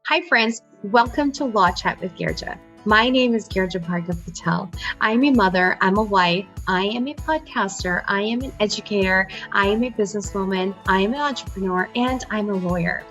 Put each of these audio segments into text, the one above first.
Hi, friends. Welcome to Law Chat with Girija. My name is Girija Patel. I'm a mother. I'm a wife. I am a podcaster. I am an educator. I am a businesswoman. I am an entrepreneur, and I'm a lawyer.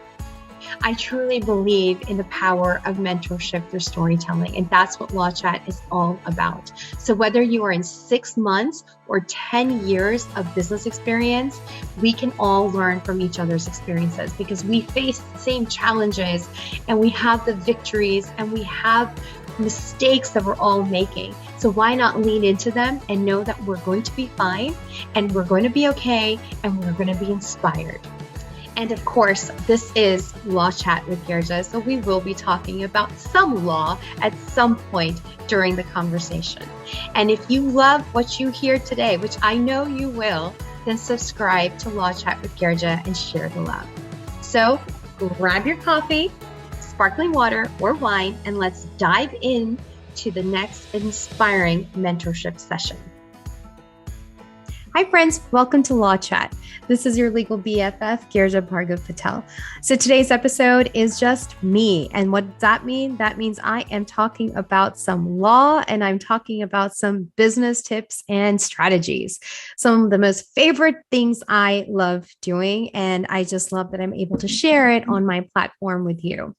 I truly believe in the power of mentorship through storytelling, and that's what Law Chat is all about. So whether you are in 6 months or 10 years of business experience, we can all learn from each other's experiences because we face the same challenges and we have the victories and we have mistakes that we're all making. So why not lean into them and know that we're going to be fine and we're going to be okay and we're going to be inspired. And of course, this is Law Chat with Girija, so we will be talking about some law at some point during the conversation. And if you love what you hear today, which I know you will, then subscribe to Law Chat with Girija and share the love. So grab your coffee, sparkling water, or wine, and let's dive in to the next inspiring mentorship session. Hi, friends. Welcome to Law Chat. This is your legal BFF, Girija Patel. So today's episode is just me. And what does that mean? That means I am talking about some law and I'm talking about some business tips and strategies. Some of the most favorite things I love doing. And I just love that I'm able to share it on my platform with you.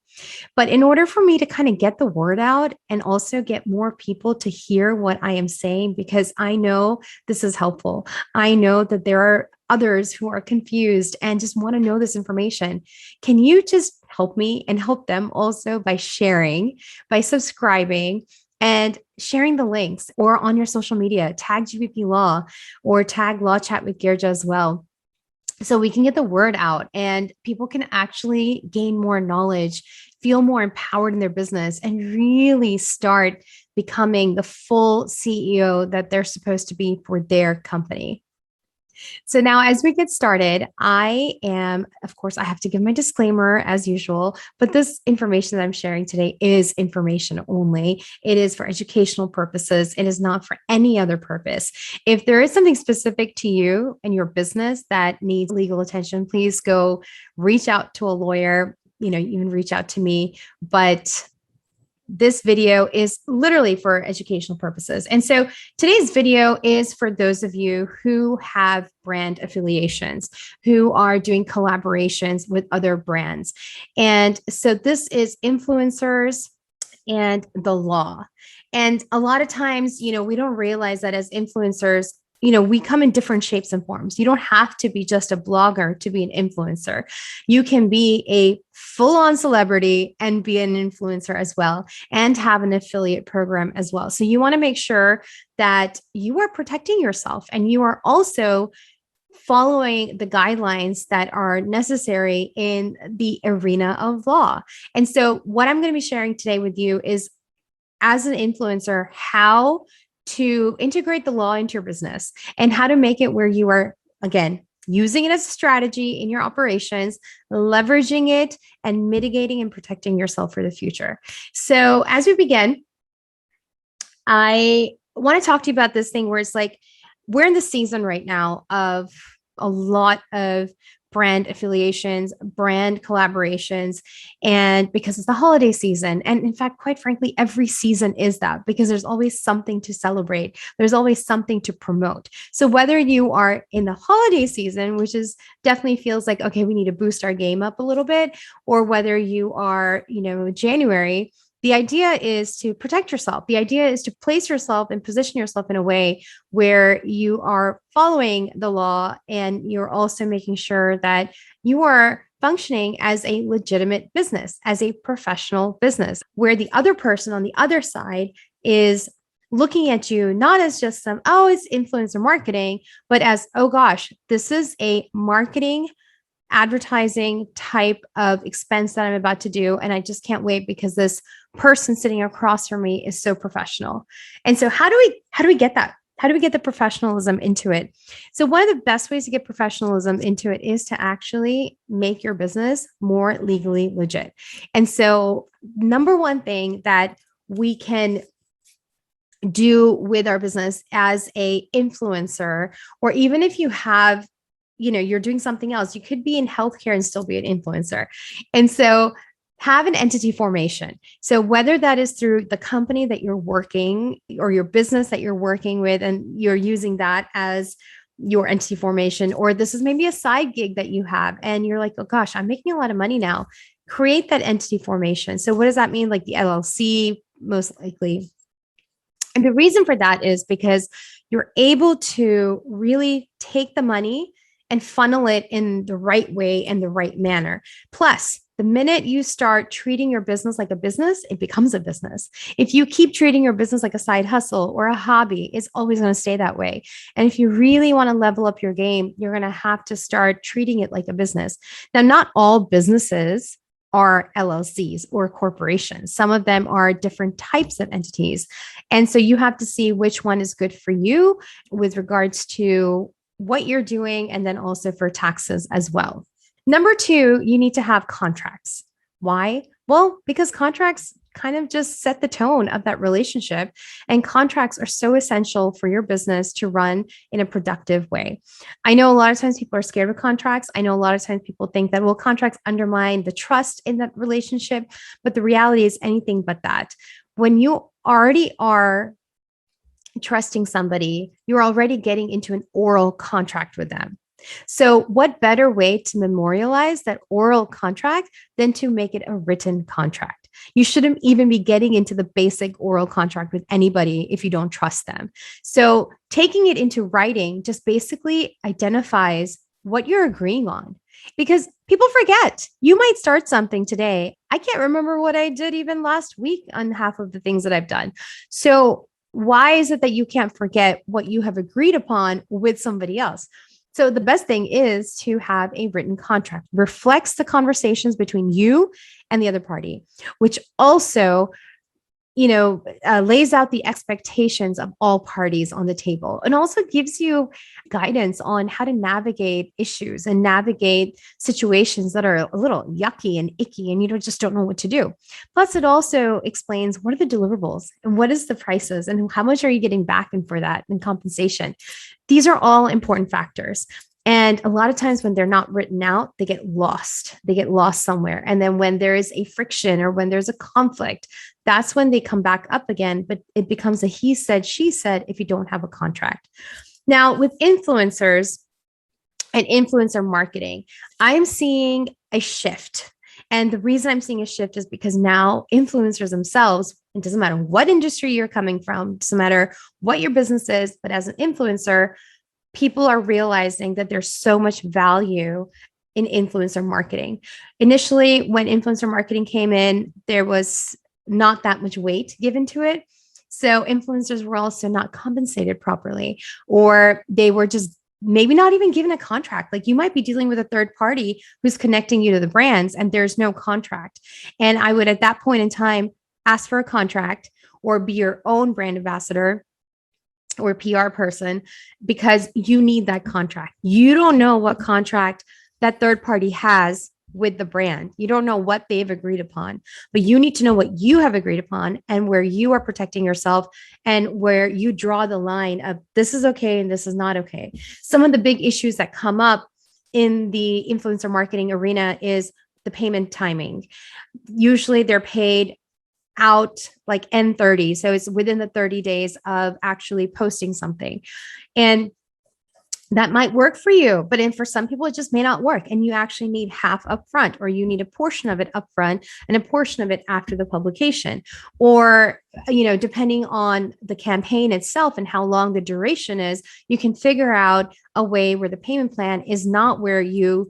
But in order for me to kind of get the word out and also get more people to hear what I am saying, because I know this is helpful. I know that there are others who are confused and just want to know this information. Can you just help me and help them also by sharing, by subscribing, and sharing the links or on your social media, tag GBP Law or tag Law Chat with Girija as well. So we can get the word out and people can actually gain more knowledge, feel more empowered in their business, and really start becoming the full CEO that they're supposed to be for their company. So now as we get started, of course, I have to give my disclaimer as usual, but this information that I'm sharing today is information only. It is for educational purposes. It is not for any other purpose. If there is something specific to you and your business that needs legal attention, please go reach out to a lawyer, even reach out to me, but this video is literally for educational purposes. And so today's video is for those of you who have brand affiliations, who are doing collaborations with other brands. And so this is influencers and the law. And a lot of times, we don't realize that as influencers, we come in different shapes and forms. You don't have to be just a blogger to be an influencer. You can be a full-on celebrity and be an influencer as well, and have an affiliate program as well. So you want to make sure that you are protecting yourself and you are also following the guidelines that are necessary in the arena of law. And so what I'm going to be sharing today with you is, as an influencer, how to integrate the law into your business and how to make it where you are, again, using it as a strategy in your operations, leveraging it and mitigating and protecting yourself for the future. So as we begin, I want to talk to you about this thing where it's like, we're in the season right now of a lot of brand affiliations, brand collaborations, and because it's the holiday season. And in fact, quite frankly, every season is that because there's always something to celebrate. There's always something to promote. So whether you are in the holiday season, which is definitely feels like, okay, we need to boost our game up a little bit, or whether you are, January, the idea is to protect yourself. The idea is to place yourself and position yourself in a way where you are following the law and you're also making sure that you are functioning as a legitimate business, as a professional business, where the other person on the other side is looking at you not as just it's influencer marketing, but as, oh gosh, this is a marketing advertising type of expense that I'm about to do. And I just can't wait because this person sitting across from me is so professional. And so how do we get that? How do we get the professionalism into it? So one of the best ways to get professionalism into it is to actually make your business more legally legit. And so number one thing that we can do with our business as a influencer, or even if you have you're doing something else. You could be in healthcare and still be an influencer. And so have an entity formation. So whether that is through the company that you're working or your business that you're working with, and you're using that as your entity formation, or this is maybe a side gig that you have and you're like, oh gosh, I'm making a lot of money now. Create that entity formation. So what does that mean? Like the LLC, most likely. And the reason for that is because you're able to really take the money and funnel it in the right way and the right manner. Plus, the minute you start treating your business like a business, it becomes a business. If you keep treating your business like a side hustle or a hobby, it's always going to stay that way. And if you really want to level up your game, you're going to have to start treating it like a business. Now, not all businesses are LLCs or corporations. Some of them are different types of entities. And so you have to see which one is good for you with regards to what you're doing, and then also for taxes as well. Number two, you need to have contracts. Why? Well, because contracts kind of just set the tone of that relationship, and contracts are so essential for your business to run in a productive way. I know a lot of times people are scared of contracts. I know a lot of times people think that, well, contracts undermine the trust in that relationship, but the reality is anything but that. When you already are trusting somebody, you're already getting into an oral contract with them. So, what better way to memorialize that oral contract than to make it a written contract? You shouldn't even be getting into the basic oral contract with anybody if you don't trust them. So, taking it into writing just basically identifies what you're agreeing on, because people forget. You might start something today. I can't remember what I did even last week on half of the things that I've done. So, why is it that you can't forget what you have agreed upon with somebody else? So the best thing is to have a written contract, reflects the conversations between you and the other party, which also, lays out the expectations of all parties on the table, and also gives you guidance on how to navigate issues and navigate situations that are a little yucky and icky and just don't know what to do. Plus, it also explains what are the deliverables and what is the prices and how much are you getting back and for that and compensation. These are all important factors. And a lot of times when they're not written out, they get lost. They get lost somewhere. And then when there is a friction or when there's a conflict, that's when they come back up again. But it becomes a he said, she said if you don't have a contract. Now, with influencers and influencer marketing, I'm seeing a shift. And the reason I'm seeing a shift is because now influencers themselves, it doesn't matter what industry you're coming from, it doesn't matter what your business is, but as an influencer, people are realizing that there's so much value in influencer marketing. Initially, when influencer marketing came in, there was not that much weight given to it. So influencers were also not compensated properly, or they were just maybe not even given a contract. Like you might be dealing with a third party who's connecting you to the brands and there's no contract. And I would, at that point in time, ask for a contract or be your own brand ambassador or PR person, because you need that contract. You don't know what contract that third party has with the brand. You don't know what they've agreed upon, but you need to know what you have agreed upon and where you are protecting yourself and where you draw the line of this is okay and this is not okay. Some of the big issues that come up in the influencer marketing arena is the payment timing. Usually they're paid out like N30. So it's within the 30 days of actually posting something. And that might work for you, but for some people, it just may not work. And you actually need half upfront, or you need a portion of it upfront and a portion of it after the publication. Or, depending on the campaign itself and how long the duration is, you can figure out a way where the payment plan is not where you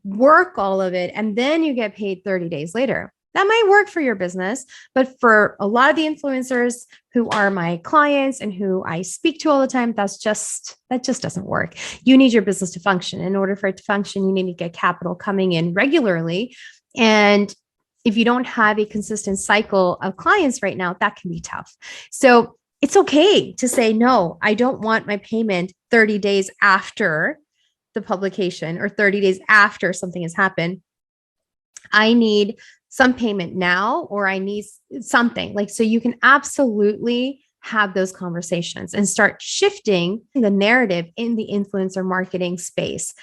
work all of it and then you get paid 30 days later. That might work for your business, but for a lot of the influencers who are my clients and who I speak to all the time, that just doesn't work. You need your business to function. In order for it to function, you need to get capital coming in regularly. And if you don't have a consistent cycle of clients right now, that can be tough. So it's okay to say, no, I don't want my payment 30 days after the publication or 30 days after something has happened. I need some payment now, or I need something like, so you can absolutely have those conversations and start shifting the narrative in the influencer marketing space.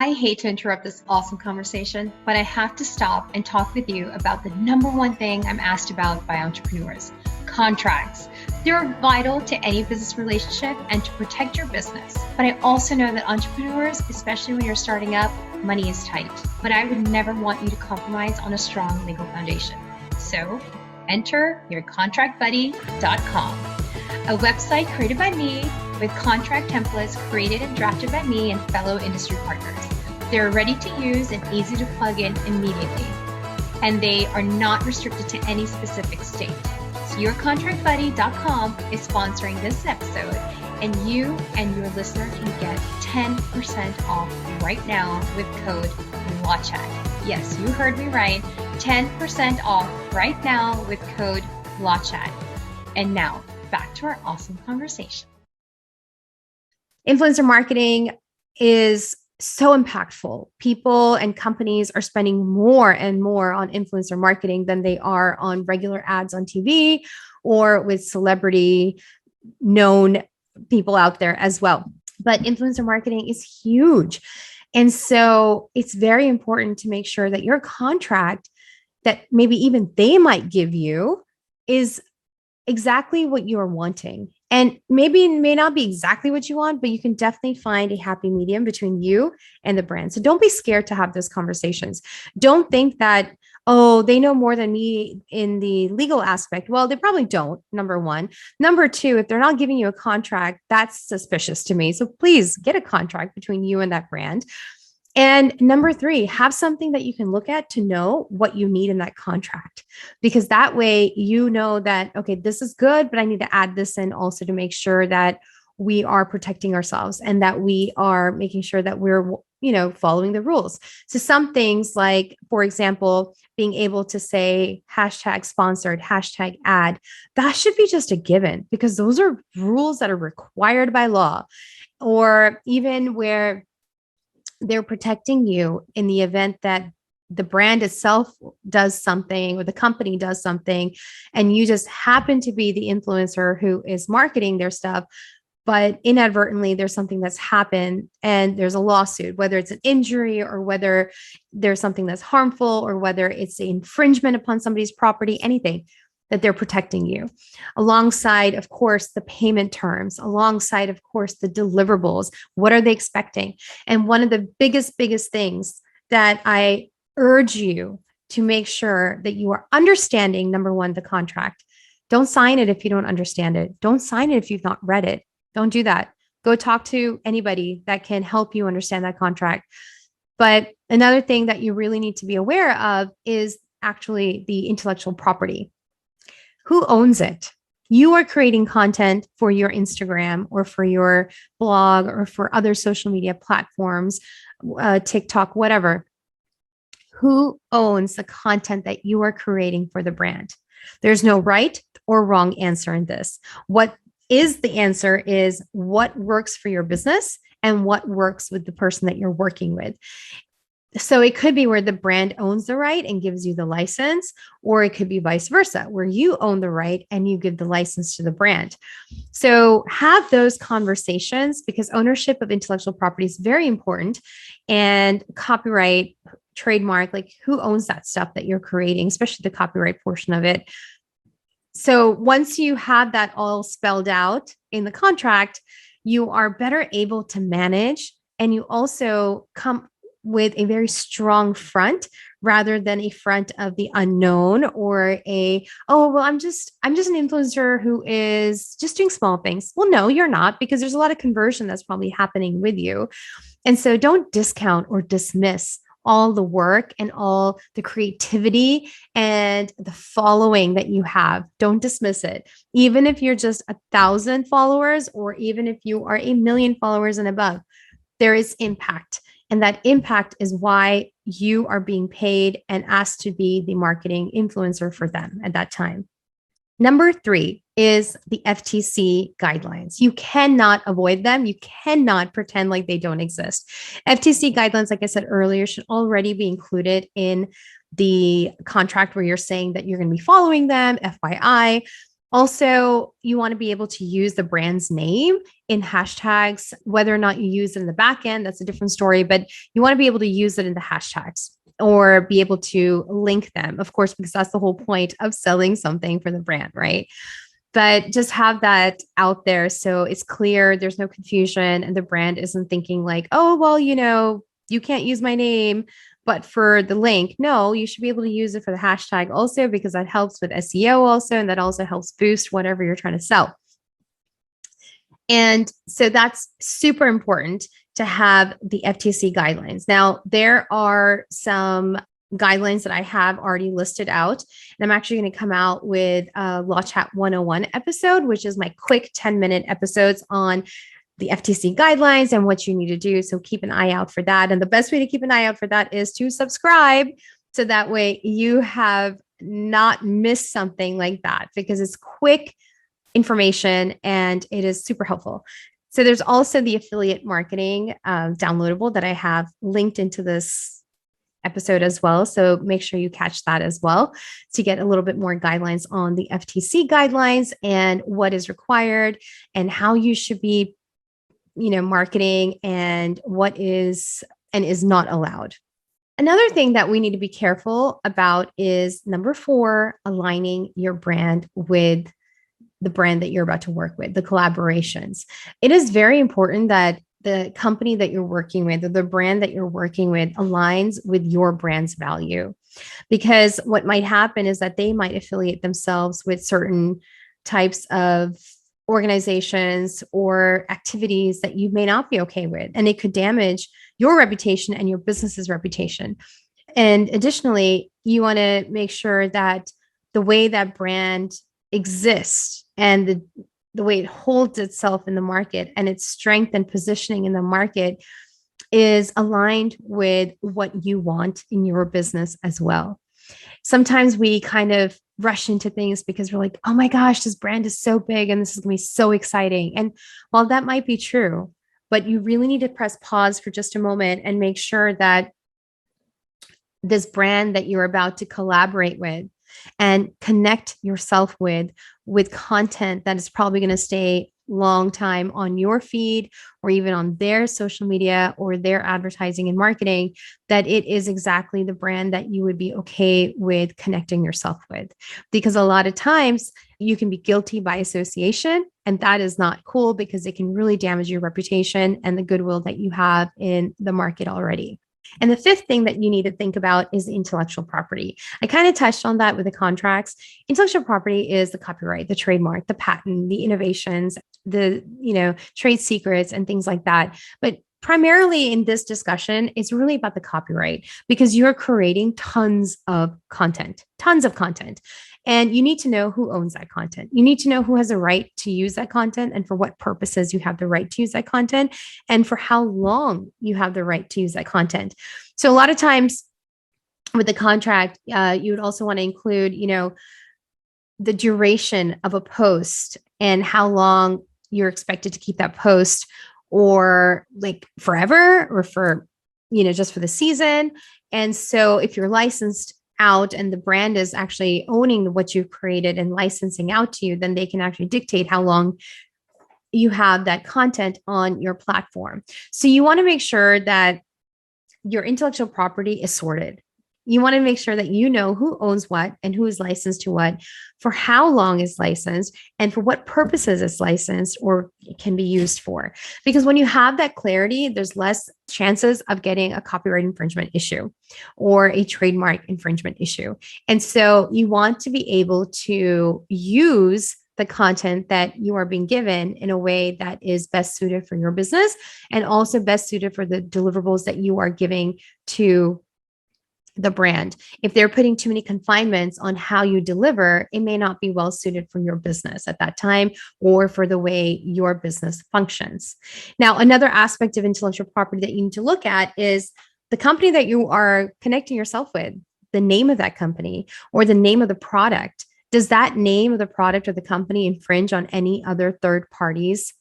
I hate to interrupt this awesome conversation, but I have to stop and talk with you about the number one thing I'm asked about by entrepreneurs: contracts. They're vital to any business relationship and to protect your business. But I also know that entrepreneurs, especially when you're starting up, money is tight. But I would never want you to compromise on a strong legal foundation. So enter yourcontractbuddy.com, a website created by me with contract templates created and drafted by me and fellow industry partners. They're ready to use and easy to plug in immediately. And they are not restricted to any specific state. So yourcontractbuddy.com is sponsoring this episode, and you and your listener can get 10% off right now with code LAWCHAT. Yes, you heard me right. 10% off right now with code LAWCHAT. And now back to our awesome conversation. Influencer marketing is so impactful. People and companies are spending more and more on influencer marketing than they are on regular ads on TV or with celebrity known people out there as well. But influencer marketing is huge. And so it's very important to make sure that your contract that maybe even they might give you is exactly what you're wanting. And maybe it may not be exactly what you want, but you can definitely find a happy medium between you and the brand. So don't be scared to have those conversations. Don't think that, oh, they know more than me in the legal aspect. Well, they probably don't, number one. Number two, if they're not giving you a contract, that's suspicious to me. So please get a contract between you and that brand. And number three, have something that you can look at to know what you need in that contract, because that way you know that, okay, this is good, but I need to add this in also to make sure that we are protecting ourselves and that we are making sure that we're, following the rules. So some things like, for example, being able to say hashtag sponsored, hashtag ad, that should be just a given because those are rules that are required by law. Or even where they're protecting you in the event that the brand itself does something or the company does something, and you just happen to be the influencer who is marketing their stuff, but inadvertently there's something that's happened and there's a lawsuit, whether it's an injury or whether there's something that's harmful or whether it's an infringement upon somebody's property, anything, that they're protecting you. Alongside, of course, the payment terms, alongside, of course, the deliverables. What are they expecting? And one of the biggest things that I urge you to make sure that you are understanding, number one, the contract. Don't sign it if you don't understand it. Don't sign it if you've not read it. Don't do that. Go talk to anybody that can help you understand that contract. But another thing that you really need to be aware of is actually the intellectual property. Who owns it? You are creating content for your Instagram or for your blog or for other social media platforms, TikTok, whatever. Who owns the content that you are creating for the brand? There's no right or wrong answer in this. What is the answer is what works for your business and what works with the person that you're working with. So it could be where the brand owns the right and gives you the license, or it could be vice versa, where you own the right and you give the license to the brand. So have those conversations because ownership of intellectual property is very important, and copyright, trademark, like who owns that stuff that you're creating, especially the copyright portion of it. So once you have that all spelled out in the contract, you are better able to manage, and you also come with a very strong front rather than a front of the unknown or I'm just an influencer who is just doing small things. Well, no, you're not, because there's a lot of conversion that's probably happening with you. And so don't discount or dismiss all the work and all the creativity and the following that you have. Don't dismiss it. Even if you're just 1,000 followers, or even if you are 1,000,000 followers and above, there is impact. And that impact is why you are being paid and asked to be the marketing influencer for them at that time. Number 3 is the FTC guidelines. You cannot avoid them. You cannot pretend like they don't exist. FTC guidelines, like I said earlier, should already be included in the contract where you're saying that you're going to be following them, FYI. Also, you want to be able to use the brand's name in hashtags. Whether or not you use it in the back end, that's a different story, but you want to be able to use it in the hashtags or be able to link them, of course, because that's the whole point of selling something for the brand, right? But just have that out there so it's clear, there's no confusion, and the brand isn't thinking like, oh, well, you can't use my name, but for the link, no, you should be able to use it for the hashtag also, because that helps with SEO also, and that also helps boost whatever you're trying to sell. And so that's super important to have the FTC guidelines. Now, there are some guidelines that I have already listed out. And I'm actually going to come out with a Law Chat 101 episode, which is my quick 10-minute episodes on the FTC guidelines and what you need to do. So keep an eye out for that. And the best way to keep an eye out for that is to subscribe. So that way you have not missed something like that, because it's quick information and it is super helpful. So there's also the affiliate marketing downloadable that I have linked into this episode as well. So make sure you catch that as well to get a little bit more guidelines on the FTC guidelines and what is required and how you should be, marketing and what is and is not allowed. Another thing that we need to be careful about is number 4, aligning your brand with the brand that you're about to work with, the collaborations. It is very important that the company that you're working with or the brand that you're working with aligns with your brand's value. Because what might happen is that they might affiliate themselves with certain types of organizations or activities that you may not be okay with, and it could damage your reputation and your business's reputation. And additionally, you want to make sure that the way that brand exists and the way it holds itself in the market and its strength and positioning in the market is aligned with what you want in your business as well. Sometimes we kind of rush into things because we're like, oh my gosh, this brand is so big and this is going to be so exciting. And while that might be true, but you really need to press pause for just a moment and make sure that this brand that you're about to collaborate with and connect yourself with content that is probably going to stay long time on your feed or even on their social media or their advertising and marketing, that it is exactly the brand that you would be okay with connecting yourself with. Because a lot of times you can be guilty by association, and that is not cool because it can really damage your reputation and the goodwill that you have in the market already. And the 5th thing that you need to think about is intellectual property. I kind of touched on that with the contracts. Intellectual property is the copyright, the trademark, the patent, the innovations, the, trade secrets and things like that. But primarily in this discussion, it's really about the copyright, because you're creating tons of content. And you need to know who owns that content. You need to know who has a right to use that content and for what purposes you have the right to use that content and for how long you have the right to use that content. So a lot of times with the contract, you would also want to include, the duration of a post and how long you're expected to keep that post, or like forever or for, just for the season. And so if you're licensed out and the brand is actually owning what you've created and licensing out to you, then they can actually dictate how long you have that content on your platform. So you want to make sure that your intellectual property is sorted. You want to make sure that you know who owns what and who is licensed to what, for how long it's licensed, and for what purposes it's licensed or can be used for. Because when you have that clarity, there's less chances of getting a copyright infringement issue or a trademark infringement issue. And so you want to be able to use the content that you are being given in a way that is best suited for your business and also best suited for the deliverables that you are giving to the brand. If they're putting too many confinements on how you deliver, it may not be well suited for your business at that time or for the way your business functions. Now, another aspect of intellectual property that you need to look at is the company that you are connecting yourself with, the name of that company or the name of the product. Does that name of the product or the company infringe on any other third party's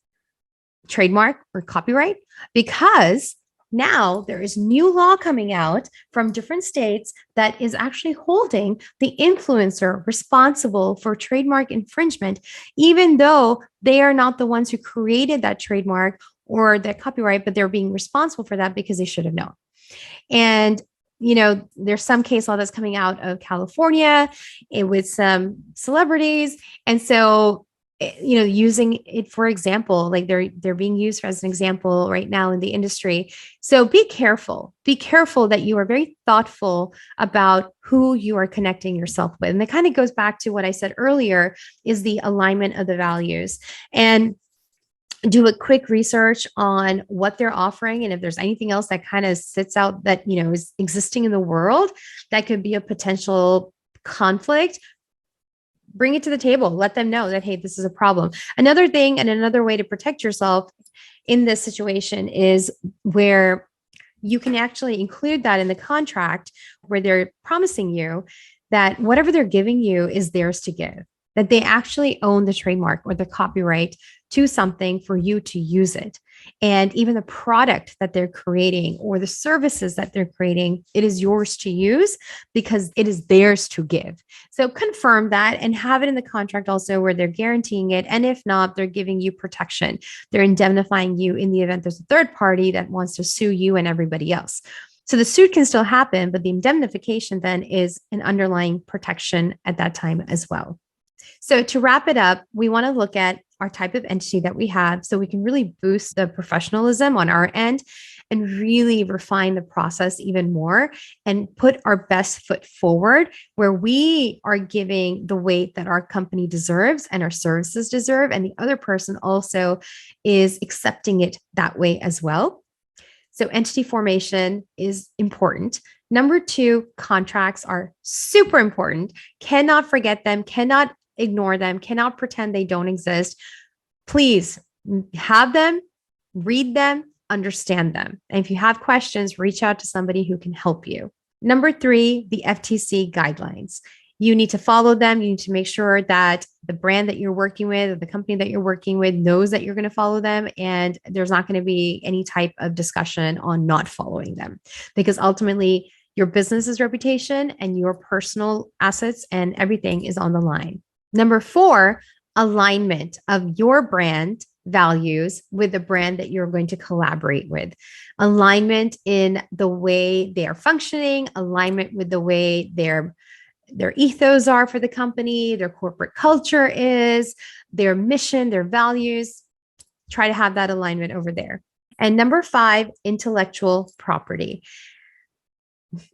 trademark or copyright? Because Now there is new law coming out from different states that is actually holding the influencer responsible for trademark infringement, even though they are not the ones who created that trademark or that copyright, but they're being responsible for that because they should have known. And there's some case law that's coming out of California with some celebrities. And so, using it for example, like they're being used as an example right now in the industry. So be careful that you are very thoughtful about who you are connecting yourself with. And it kind of goes back to what I said earlier, is the alignment of the values. And do a quick research on what they're offering. And if there's anything else that kind of sits out that, is existing in the world that could be a potential conflict, bring it to the table. Let them know that, hey, this is a problem. Another thing and another way to protect yourself in this situation is where you can actually include that in the contract, where they're promising you that whatever they're giving you is theirs to give, that they actually own the trademark or the copyright to something for you to use it. And even the product that they're creating or the services that they're creating, it is yours to use because it is theirs to give. So confirm that and have it in the contract also, where they're guaranteeing it. And if not, they're giving you protection. They're indemnifying you in the event there's a third party that wants to sue you and everybody else. So the suit can still happen, but the indemnification then is an underlying protection at that time as well. So to wrap it up, we want to look at our type of entity that we have so we can really boost the professionalism on our end and really refine the process even more and put our best foot forward, where we are giving the weight that our company deserves and our services deserve. And the other person also is accepting it that way as well. So entity formation is important. Number 2, contracts are super important. Cannot forget them, cannot ignore them, cannot pretend they don't exist. Please have them, read them, understand them. And if you have questions, reach out to somebody who can help you. Number 3, the FTC guidelines. You need to follow them. You need to make sure that the brand that you're working with or the company that you're working with knows that you're going to follow them. And there's not going to be any type of discussion on not following them, because ultimately your business's reputation and your personal assets and everything is on the line. Number 4, alignment of your brand values with the brand that you're going to collaborate with. Alignment in the way they are functioning, alignment with the way their ethos are for the company, their corporate culture is, their mission, their values. Try to have that alignment over there. And number 5, intellectual property.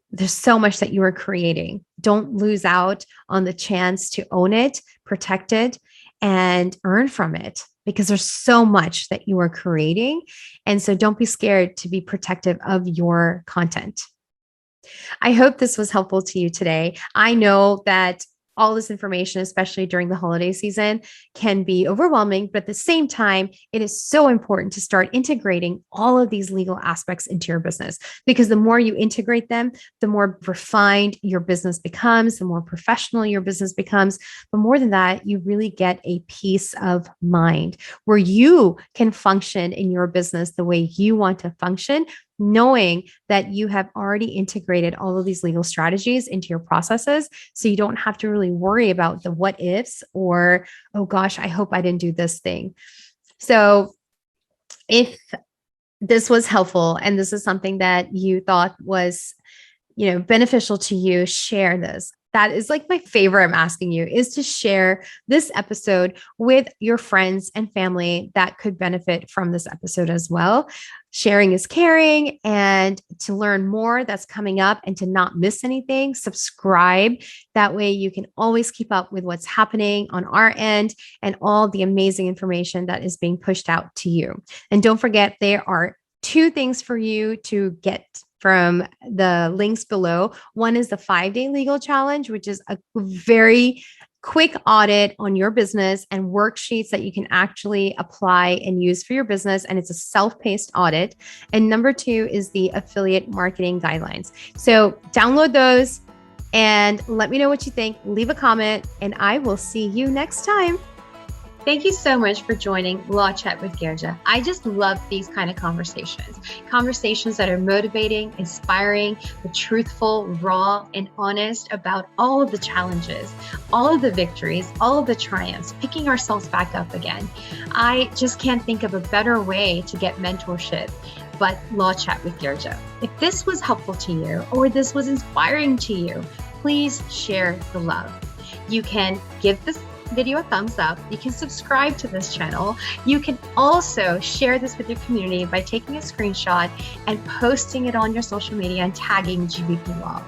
There's so much that you are creating. Don't lose out on the chance to own it, protect it, and earn from it, because there's so much that you are creating. And so don't be scared to be protective of your content. I hope this was helpful to you today. I know that all this information, especially during the holiday season, can be overwhelming, but at the same time, it is so important to start integrating all of these legal aspects into your business, because the more you integrate them, the more refined your business becomes, the more professional your business becomes. But more than that, you really get a peace of mind where you can function in your business the way you want to function, knowing that you have already integrated all of these legal strategies into your processes. So you don't have to really worry about the what ifs or, oh gosh, I hope I didn't do this thing. So if this was helpful and this is something that you thought was, beneficial to you, share this. That is like my favor I'm asking you, is to share this episode with your friends and family that could benefit from this episode as well. Sharing is caring. And to learn more that's coming up and to not miss anything, subscribe. That way you can always keep up with what's happening on our end and all the amazing information that is being pushed out to you. And don't forget, there are 2 things for you to get from the links below. One is the 5-day legal challenge, which is a very quick audit on your business and worksheets that you can actually apply and use for your business. And it's a self-paced audit. And number 2 is the affiliate marketing guidelines. So download those and let me know what you think. Leave a comment and I will see you next time. Thank you so much for joining Law Chat with Girija. I just love these kind of conversations that are motivating, inspiring, but truthful, raw, and honest about all of the challenges, all of the victories, all of the triumphs, picking ourselves back up again. I just can't think of a better way to get mentorship but Law Chat with Girija. If this was helpful to you or this was inspiring to you, please share the love. You can give this video a thumbs up. You can subscribe to this channel. You can also share this with your community by taking a screenshot and posting it on your social media and tagging GBP Law.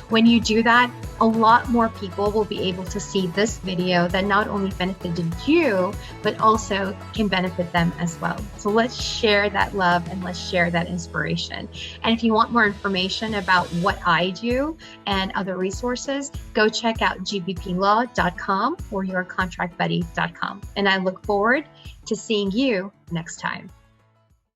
When you do that, a lot more people will be able to see this video that not only benefited you, but also can benefit them as well. So let's share that love and let's share that inspiration. And if you want more information about what I do and other resources, go check out gbplaw.com or yourcontractbuddy.com. And I look forward to seeing you next time.